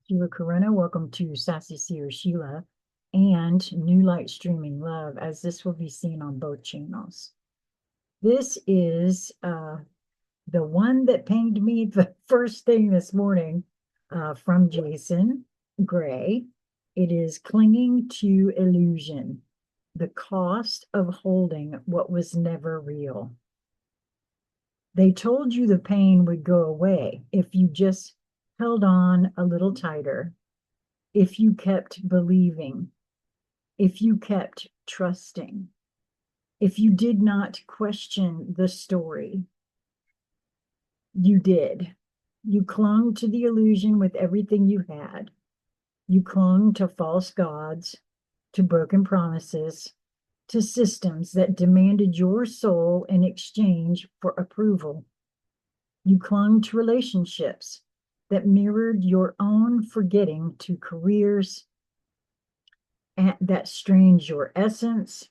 Sheila Corona. Welcome to Sassy Seer Sheila and New Light Streaming Love, as this will be seen on both channels. This is the one that pinged me the first thing this morning from Jason Gray. It is Clinging to Illusion, the cost of holding what was never real. They told you the pain would go away if you just held on a little tighter, if you kept believing, if you kept trusting, if you did not question the story. You did. You clung to the illusion with everything you had. You clung to false gods, to broken promises, to systems that demanded your soul in exchange for approval. You clung to relationships that mirrored your own forgetting, to careers that strained your essence,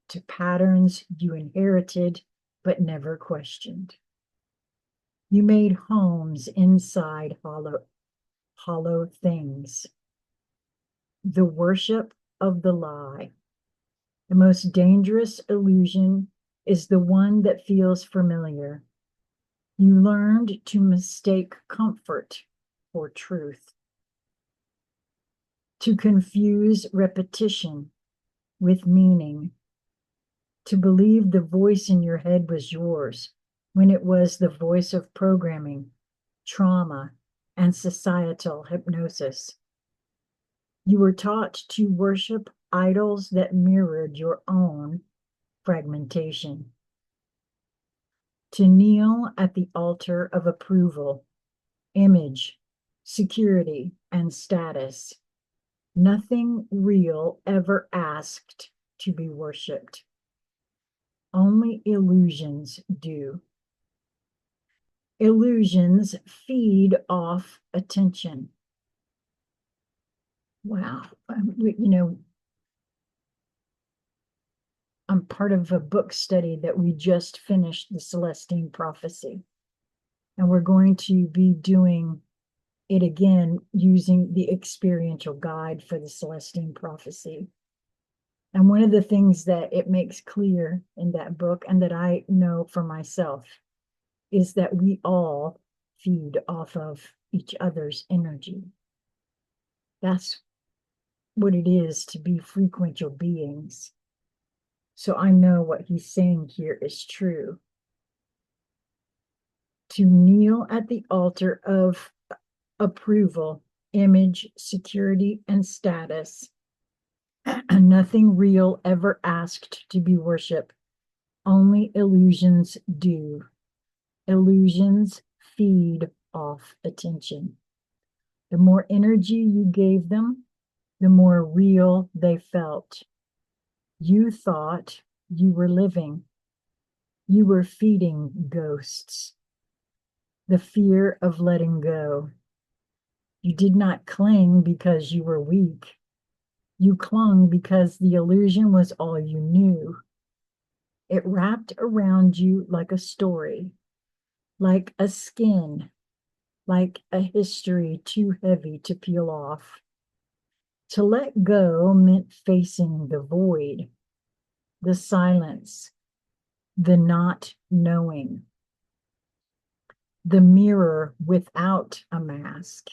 to patterns you inherited but never questioned. You made homes inside hollow things. The worship of the lie. The most dangerous illusion is the one that feels familiar. You learned to mistake comfort for truth, to confuse repetition with meaning, to believe the voice in your head was yours when it was the voice of programming, trauma, and societal hypnosis. You were taught to worship idols that mirrored your own fragmentation, to kneel at the altar of approval, image, security, and status. Nothing real ever asked to be worshipped. Only illusions do. Illusions feed off attention. Wow. I'm part of a book study that we just finished, the Celestine Prophecy. And we're going to be doing it again using the experiential guide for the Celestine Prophecy. And one of the things that it makes clear in that book, and that I know for myself, is that we all feed off of each other's energy. That's what it is to be frequential beings. So I know what he's saying here is true. To kneel at the altar of approval, image, security, and status. Nothing real ever asked to be worshipped. Only illusions do. Illusions feed off attention. The more energy you gave them, the more real they felt. You thought you were living. You were feeding ghosts. The fear of letting go. You did not cling because you were weak. You clung because the illusion was all you knew. It wrapped around you like a story, like a skin, like a history too heavy to peel off. To let go meant facing the void, the silence, the not knowing, the mirror without a mask.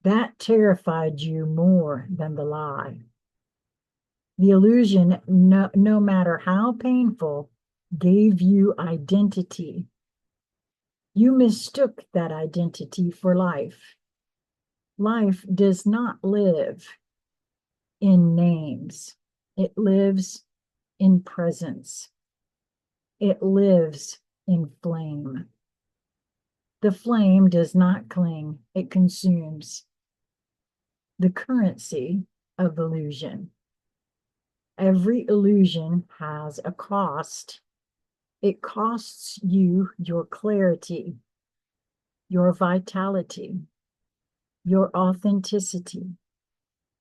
That terrified you more than the lie. The illusion, no matter how painful, gave you identity. You mistook that identity for life. Life does not live in names. It lives in presence. It lives in flame. The flame does not cling, it consumes. The currency of illusion. Every illusion has a cost. It costs you your clarity, your vitality, your authenticity,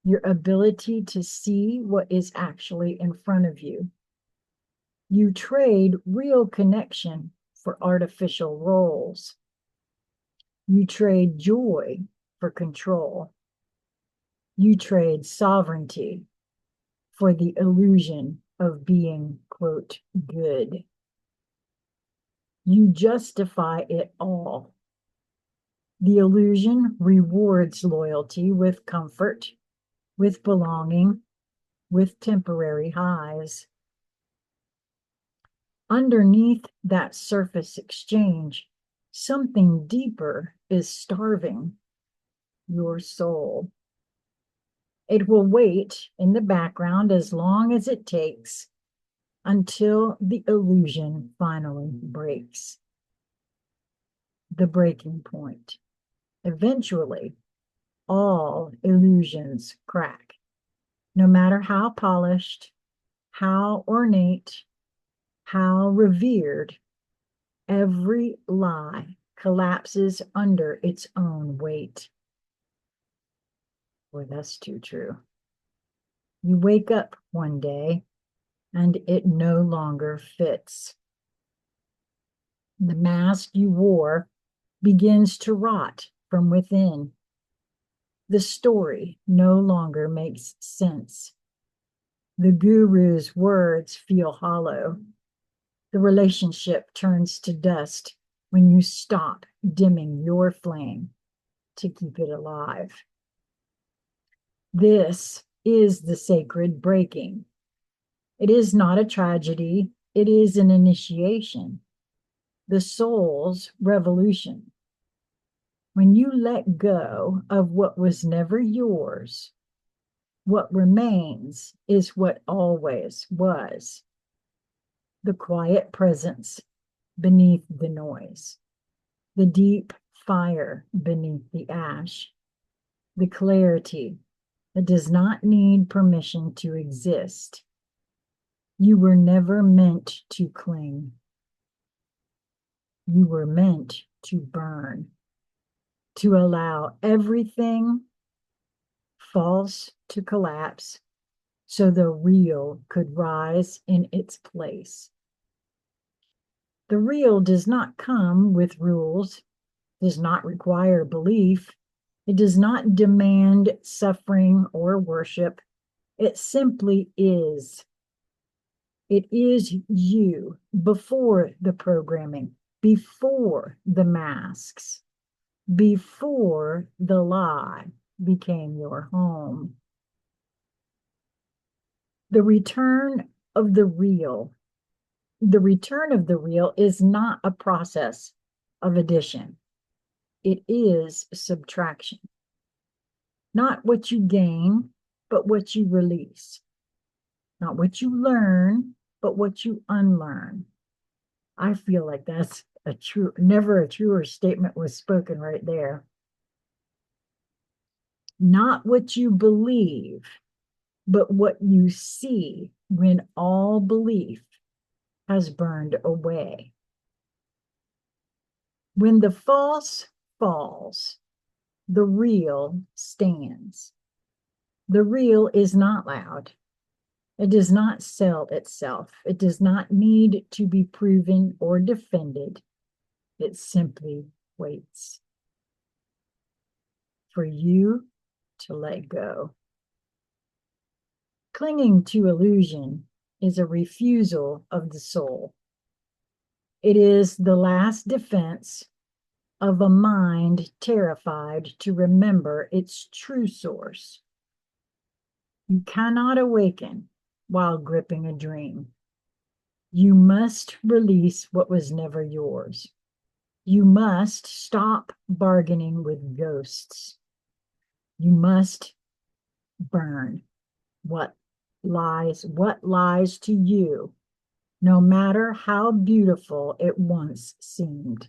your ability to see what is actually in front of you. You trade real connection for artificial roles. You trade joy for control. You trade sovereignty for the illusion of being, quote, good. You justify it all. The illusion rewards loyalty with comfort, with belonging, with temporary highs. Underneath that surface exchange, something deeper is starving your soul. It will wait in the background as long as it takes until the illusion finally breaks. The breaking point. Eventually, all illusions crack. No matter how polished, how ornate, how revered, every lie collapses under its own weight. Boy, that's too true. You wake up one day and it no longer fits. The mask you wore begins to rot from within. The story no longer makes sense. The guru's words feel hollow. The relationship turns to dust when you stop dimming your flame to keep it alive. This is the sacred breaking. It is not a tragedy, it is an initiation, the soul's revolution. When you let go of what was never yours, what remains is what always was. The quiet presence beneath the noise, the deep fire beneath the ash, the clarity that does not need permission to exist. You were never meant to cling. You were meant to burn, to allow everything false to collapse so the real could rise in its place. The real does not come with rules, does not require belief. It does not demand suffering or worship. It simply is. It is you before the programming, before the masks, before the lie became your home. The return of the real. The return of the real is not a process of addition. It is subtraction. Not what you gain, but what you release. Not what you learn, but what you unlearn. I feel like that's never a truer statement was spoken right there. Not what you believe, but what you see when all belief has burned away. When the false falls, the real stands. The real is not loud. It does not sell itself. It does not need to be proven or defended. It simply waits for you to let go. Clinging to illusion is a refusal of the soul. It is the last defense of a mind terrified to remember its true source. You cannot awaken while gripping a dream. You must release what was never yours. You must stop bargaining with ghosts. You must burn what lies to you, no matter how beautiful it once seemed.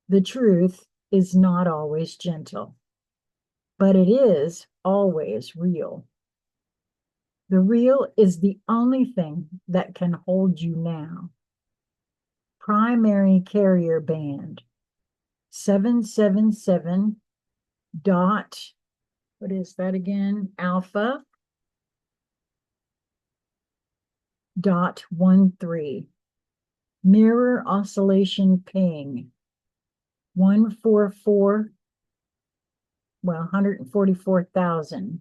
The truth is not always gentle, but it is always real. The real is the only thing that can hold you now. Primary carrier band 777 dot, what is that again? Alpha .13. Mirror oscillation ping 144 well, 144,000.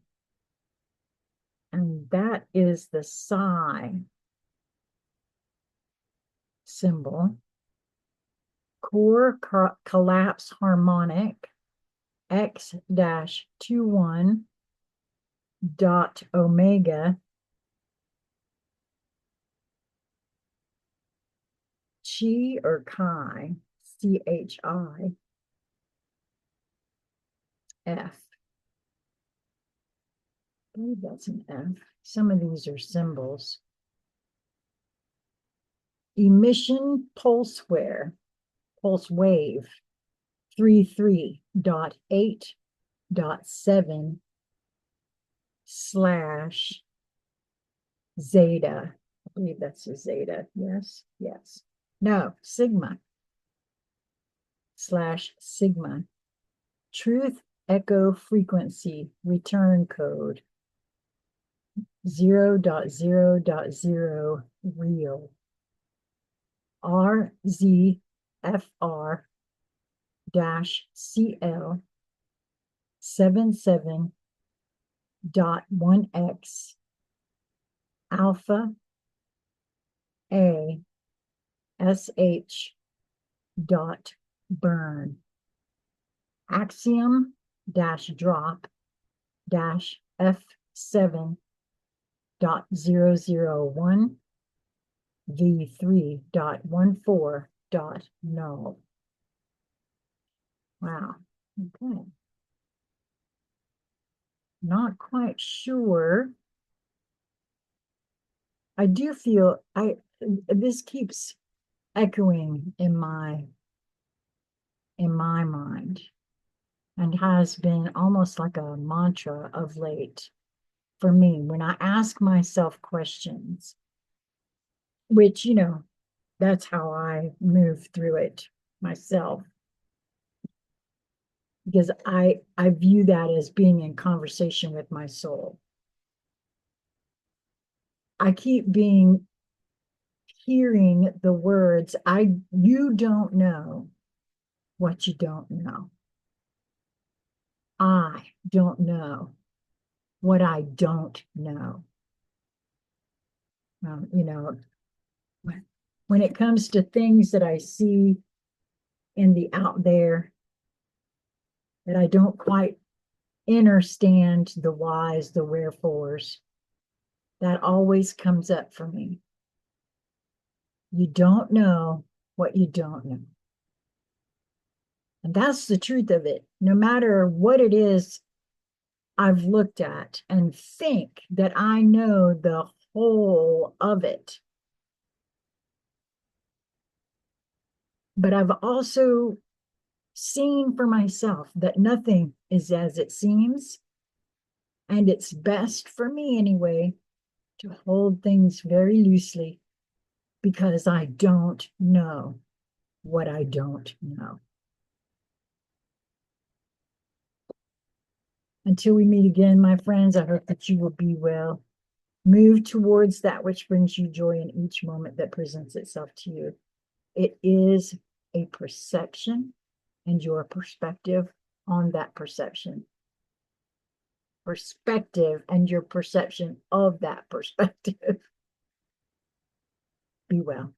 And that is the psi symbol. Core collapse harmonic x-21 dot omega chi or chi, chi f. I believe that's an F. Some of these are symbols. Emission pulse wave 33.8.7 slash zeta. I believe that's a zeta. Yes, yes. No, sigma slash sigma. Truth echo frequency return code 0.0.0 real. RZFR-CL 77.1X alpha A SH dot burn axiom dash drop dash F7.001 V3.14.null. Wow. Okay. Not quite sure. I do feel this keeps echoing in my mind and has been almost like a mantra of late for me when I ask myself questions, which, that's how I move through it myself. Because I view that as being in conversation with my soul. I keep hearing the words, you don't know what you don't know. I don't know what I don't know. When it comes to things that I see in the out there that I don't quite understand the whys, the wherefores, that always comes up for me. You don't know what you don't know. And that's the truth of it. No matter what it is I've looked at and think that I know the whole of it. But I've also seen for myself that nothing is as it seems. And it's best for me anyway to hold things very loosely because I don't know what I don't know. Until we meet again, my friends, I hope that you will be well. Move towards that which brings you joy in each moment that presents itself to you. It is a perception and your perspective on that perception. Perspective and your perception of that perspective. Be well.